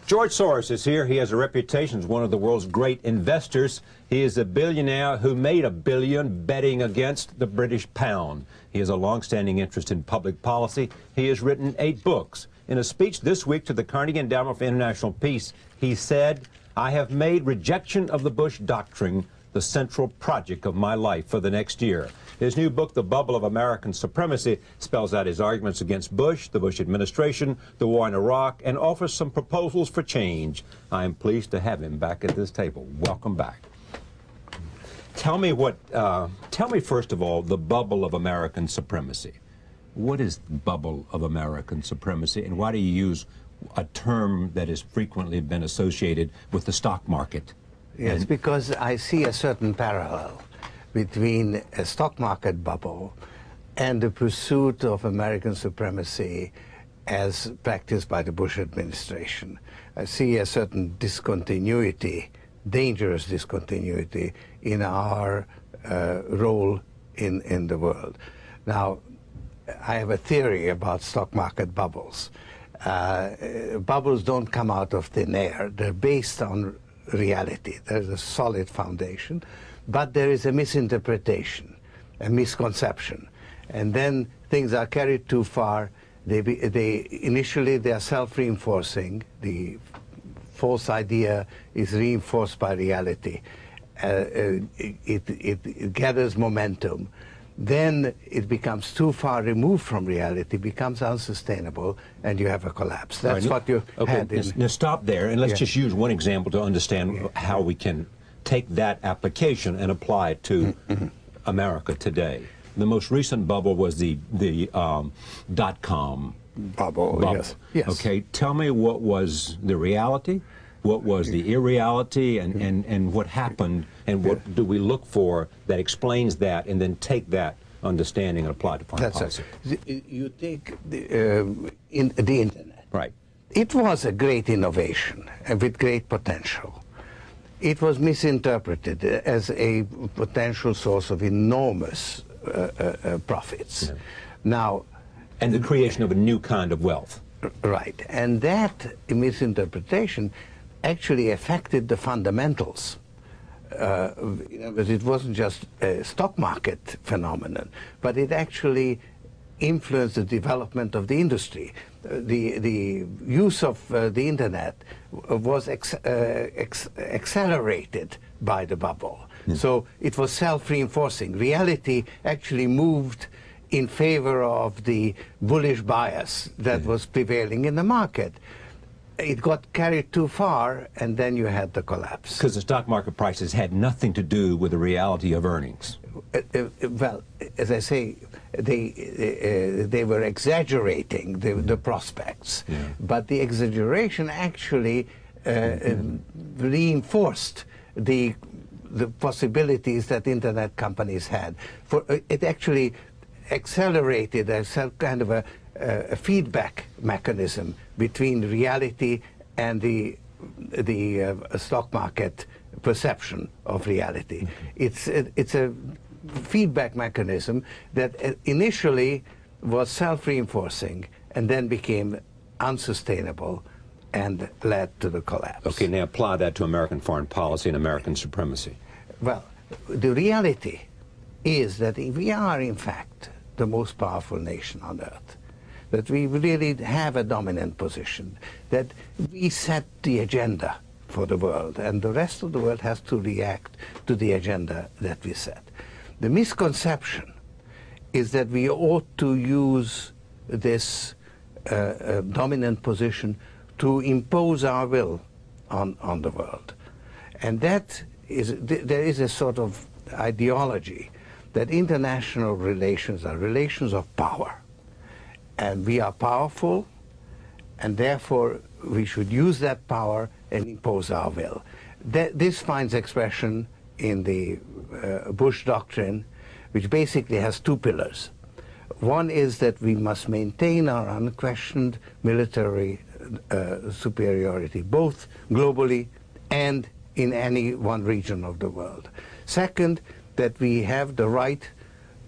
George Soros is here. He has a reputation as one of the world's great investors. He is a billionaire who made $1 billion betting against the British pound. He has a long-standing interest in public policy. He has written 8 books. In a speech this week to the Carnegie Endowment for International Peace, he said, "I have made rejection of the Bush Doctrine the central project of my life for the next year." His new book, The Bubble of American Supremacy, spells out his arguments against Bush, the Bush administration, the war in Iraq, and offers some proposals for change. I am pleased to have him back at this table. Welcome back. Tell me first of all, the bubble of American supremacy. What is the bubble of American supremacy, and why do you use a term that has frequently been associated with the stock market? Yes, because I see a certain parallel between a stock market bubble and the pursuit of American supremacy as practiced by the Bush administration. I see a certain discontinuity, dangerous discontinuity, in our role in the world. Now, I have a theory about stock market bubbles. Bubbles don't come out of thin air. They're based on reality. There's a solid foundation, but there is a misinterpretation, a misconception, and then things are carried too far. Initially they are self-reinforcing. The false idea is reinforced by reality. It gathers momentum. Then it becomes too far removed from reality, becomes unsustainable, and you have a collapse. That's what you had in... Now stop there, and let's just use one example to understand how we can take that application and apply it to America today. The most recent bubble was the dot-com bubble. Yes. Okay, tell me what was the reality, what was the irreality, and what happened, and what do we look for that explains that, and then take that understanding and apply it to foreign policy. You take the internet. Right. It was a great innovation with great potential. It was misinterpreted as a potential source of enormous profits. Yeah. Now, and the creation of a new kind of wealth. Right. And that misinterpretation actually affected the fundamentals. But it wasn't just a stock market phenomenon, but it actually influenced the development of the industry. The use of the internet was accelerated by the bubble. Yeah. So it was self-reinforcing. Reality actually moved in favor of the bullish bias that was prevailing in the market. It got carried too far, and then you had the collapse. Because the stock market prices had nothing to do with the reality of earnings. Well, as I say, they were exaggerating the prospects, but the exaggeration actually reinforced the possibilities that internet companies had. It actually accelerated a kind of a feedback mechanism between reality and the stock market perception of reality. It's a feedback mechanism that initially was self-reinforcing and then became unsustainable and led to the collapse. Okay, now apply that to American foreign policy and American supremacy. Well, the reality is that we are, in fact, the most powerful nation on earth, that we really have a dominant position, that we set the agenda for the world, and the rest of the world has to react to the agenda that we set. The misconception is that we ought to use this dominant position to impose our will on the world. And that is, there is a sort of ideology that international relations are relations of power. And we are powerful, and therefore we should use that power and impose our will. This finds expression in the Bush Doctrine, which basically has 2 pillars. One is that we must maintain our unquestioned military superiority, both globally and in any one region of the world. Second, that we have the right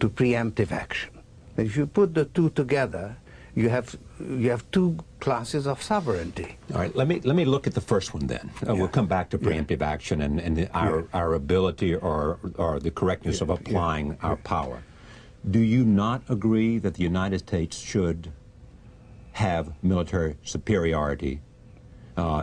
to preemptive action. And if you put the two together, you have two classes of sovereignty. All right, let me look at the first one then. We'll come back to preemptive action and our ability or the correctness of applying our power. Do you not agree that the United States should have military superiority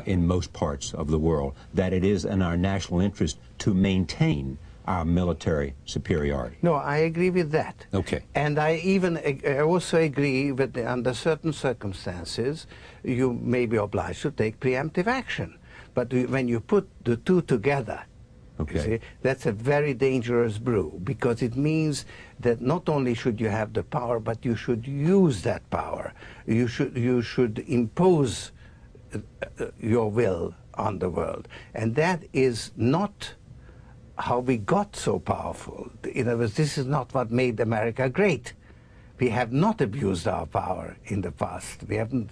in most parts of the world, that it is in our national interest to maintain our military superiority? No, I agree with that. Okay. And I also agree that under certain circumstances, you may be obliged to take preemptive action. But when you put the two together, you see, that's a very dangerous brew, because it means that not only should you have the power, but you should use that power. You should impose your will on the world. And that is not how we got so powerful. In other words, this is not what made America great. We have not abused our power in the past. We haven't,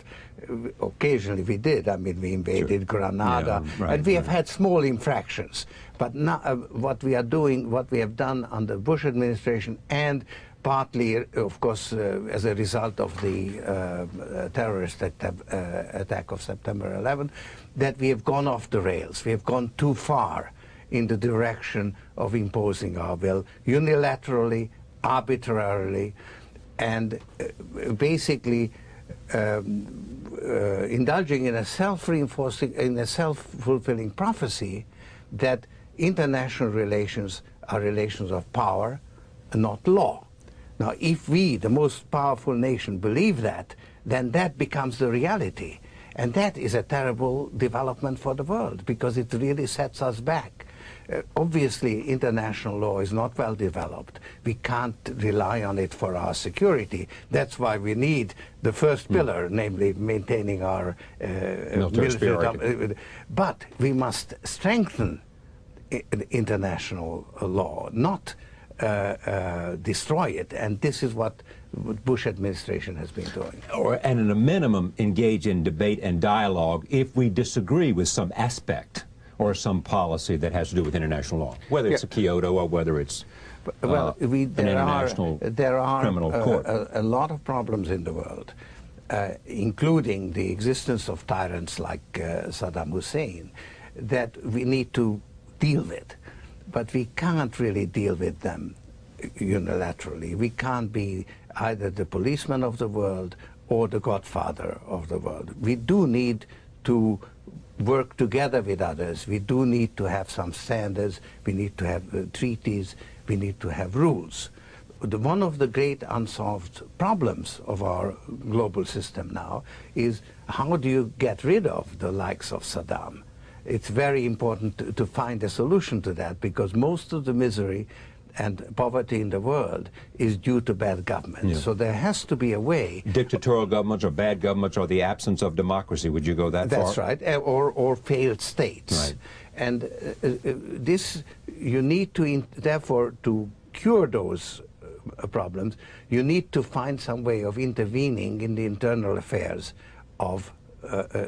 occasionally we did. I mean, we invaded Grenada, and we have had small infractions. But now, what we are doing, what we have done under the Bush administration, and partly, of course, as a result of the terrorist attack of September 11, that we have gone off the rails. We have gone too far in the direction of imposing our will unilaterally, arbitrarily, and basically indulging in a self-reinforcing, in a self-fulfilling prophecy that international relations are relations of power and not law. Now, if we, the most powerful nation, believe that, then that becomes the reality. And that is a terrible development for the world, because it really sets us back. Obviously, international law is not well developed. We can't rely on it for our security. That's why we need the first pillar, namely maintaining our military. But we must strengthen international law, not destroy it. And this is what Bush administration has been doing. And at a minimum, engage in debate and dialogue if we disagree with some aspect or some policy that has to do with international law, whether it's a Kyoto or whether it's an international criminal court. A lot of problems in the world, including the existence of tyrants like Saddam Hussein, that we need to deal with. But we can't really deal with them unilaterally. We can't be either the policeman of the world or the godfather of the world. We do need to work together with others. We do need to have some standards. We need to have treaties. We need to have rules. One of the great unsolved problems of our global system now is how do you get rid of the likes of Saddam? It's very important to find a solution to that, because most of the misery and poverty in the world is due to bad government. Yeah. So there has to be a way. Dictatorial governments or bad governments or the absence of democracy, would you go that far? That's right, or failed states. Right. And this, you need to, therefore, to cure those problems, you need to find some way of intervening in the internal affairs of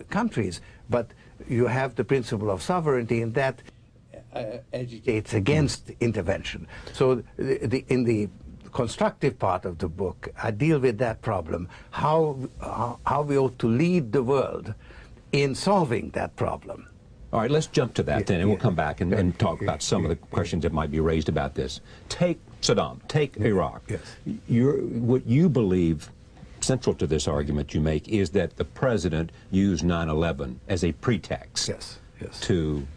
countries. But you have the principle of sovereignty, and that agitates against intervention. So in the constructive part of the book, I deal with that problem, how we ought to lead the world in solving that problem. All right, let's jump to that then, and we'll come back and talk about some of the questions that might be raised about this. Take Saddam, take Iraq. Yes. What you believe, central to this argument you make, is that the president used 9/11 as a pretext to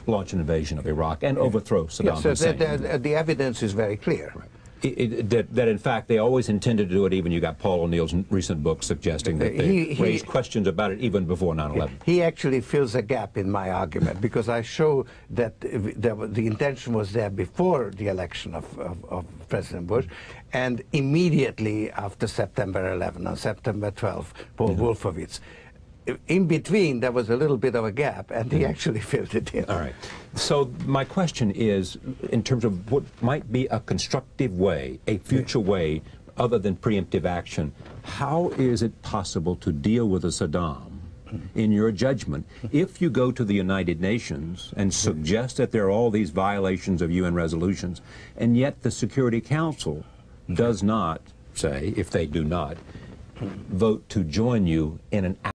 launch an invasion of Iraq and overthrow Saddam Hussein. The evidence is very clear. Right. That in fact they always intended to do it. Even you got Paul O'Neill's recent book suggesting that they raised questions about it even before 9/11. He actually fills a gap in my argument, because I show that the intention was there before the election of President Bush, and immediately after September 11, on September 12, Paul Wolfowitz. In between, there was a little bit of a gap, and he actually filled it in. All right. So my question is, in terms of what might be a constructive way, a future way, other than preemptive action, how is it possible to deal with a Saddam, in your judgment, if you go to the United Nations and suggest that there are all these violations of UN resolutions, and yet the Security Council does not say, if they do not, vote to join you in an